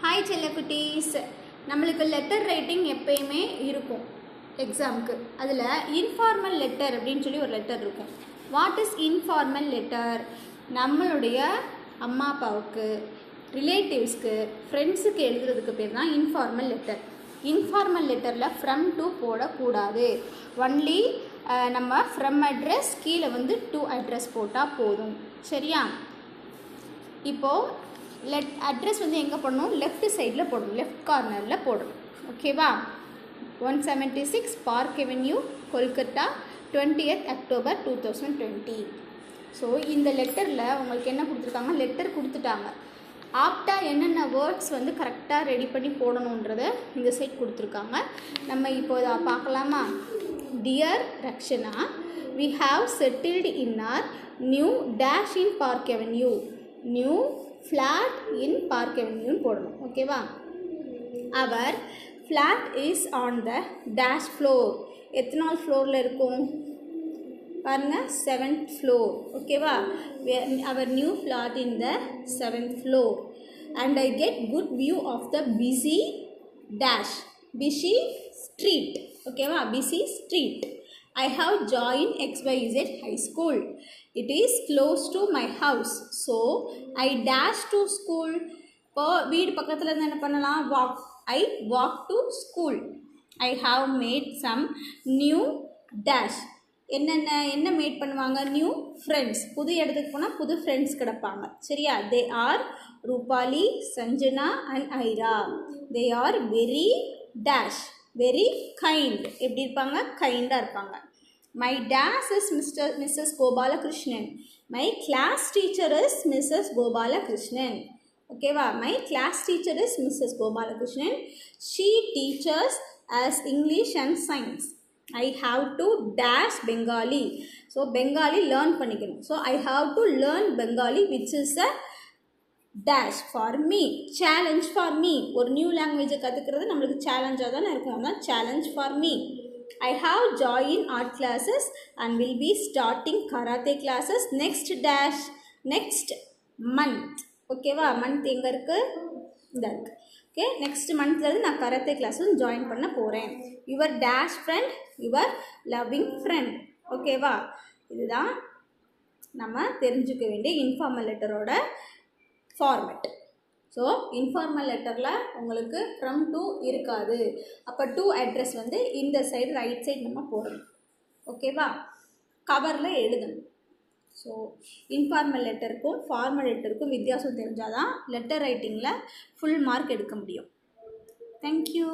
Hi செல்லக்குட்டீஸ், நம்மளுக்கு letter writing எப்பயுமே இருக்கும் எக்ஸாமுக்கு. அதில் இன்ஃபார்மல் லெட்டர் அப்படின்னு சொல்லி ஒரு லெட்டர் இருக்கும். What is informal letter? நம்மளுடைய அம்மா அப்பாவுக்கு, ரிலேட்டிவ்ஸ்க்கு, ஃப்ரெண்ட்ஸுக்கு எழுதுறதுக்கு பேர் தான் இன்ஃபார்மல் லெட்டர். இன்ஃபார்மல் லெட்டரில் ஃப்ரம் டு போடக்கூடாது. ஒன்லி நம்ம ஃப்ரம் அட்ரஸ் கீழே டு அட்ரஸ் போட்டால் போதும். சரியா? இப்போது அட்ரஸ் எங்கே போடணும்? லெஃப்ட் சைடில் போடணும், லெஃப்ட் கார்னரில் போடணும். ஓகேவா? 176 park avenue, Kolkata, 20th October 2020. So இந்த லெட்டரில் உங்களுக்கு என்ன கொடுத்துருக்காங்க? லெட்டர் கொடுத்துட்டாங்க. ஆப்டாக என்னென்ன வேர்ட்ஸ் கரெக்டாக ரெடி பண்ணி போடணுன்றதை இந்த சைட் கொடுத்துருக்காங்க. நம்ம இப்போ இதை பார்க்கலாமா? Dear Rakshana, we have settled in our new dash in Park Avenue. New flat in Park அவென்யூன்னு போடணும். ஓகேவா? அவர் flat is on the dash floor. எத்தனாவது ஃப்ளோரில் இருக்கும் பாருங்கள்? 7th floor. ஓகேவா? அவர் new flat in the 7th floor. And I get good view of the busy dash, busy street. ஓகேவா? Busy street. I have joined XYZ High School. It is close to my house. So, I dash to school. இப்போ வீடு பக்கத்தில் இருந்து என்ன பண்ணலாம்? walk. I walk to school. I have made some new dash. என்ன mat பண்ணுவாங்க? New friends. புது இடத்துக்கு போனால் புது ஃப்ரெண்ட்ஸ் கிடப்பாங்க. சரியா? They are Rupali, Sanjana and Airaa. They are very dash, very kind. எப்படி இருப்பாங்க? கைண்டாக இருப்பாங்க. My dash is Mrs. Gopalakrishnan. My class teacher is Mrs. Gopalakrishnan. ஓகேவா? My class teacher is Mrs. Gopalakrishnan. She teaches us English and science. I have to dash Bengali. So Bengali learn பண்ணிக்கணும். So I have to learn Bengali, which is a dash for me. Challenge for me. ஒரு new லாங்குவேஜை கற்றுக்கிறது நம்மளுக்கு சேலஞ்சாக தானே இருக்கும். அதான் challenge for me. I have joined art classes and will be starting karate classes next dash, next month. ஓகேவா? Month எங்கே இருக்குது? இந்த இருக்கு. ஓகே, நெக்ஸ்ட் மந்த்லேருந்து நான் கராத்தே கிளாஸும் ஜாயின் பண்ண போகிறேன். Your dash friend, your loving friend. ஓகேவா? இதுதான் நம்ம தெரிஞ்சுக்க வேண்டிய இன்ஃபார்மல் லெட்டரோட ஃபார்மேட். ஸோ இன்ஃபார்மல் லெட்டரில் உங்களுக்கு ஃப்ரம் டு இருக்காது. அப்போ டு அட்ரஸ் இந்த சைடு ரைட் சைடு நம்ம போடணும். ஓகேவா? கவரில் எழுதணும். ஸோ இன்ஃபார்மல் லெட்டருக்கும் ஃபார்மல் லெட்டருக்கும் வித்தியாசம் தெரிஞ்சால் தான் லெட்டர் ரைட்டிங்கில் ஃபுல் மார்க் எடுக்க முடியும். தேங்க்யூ.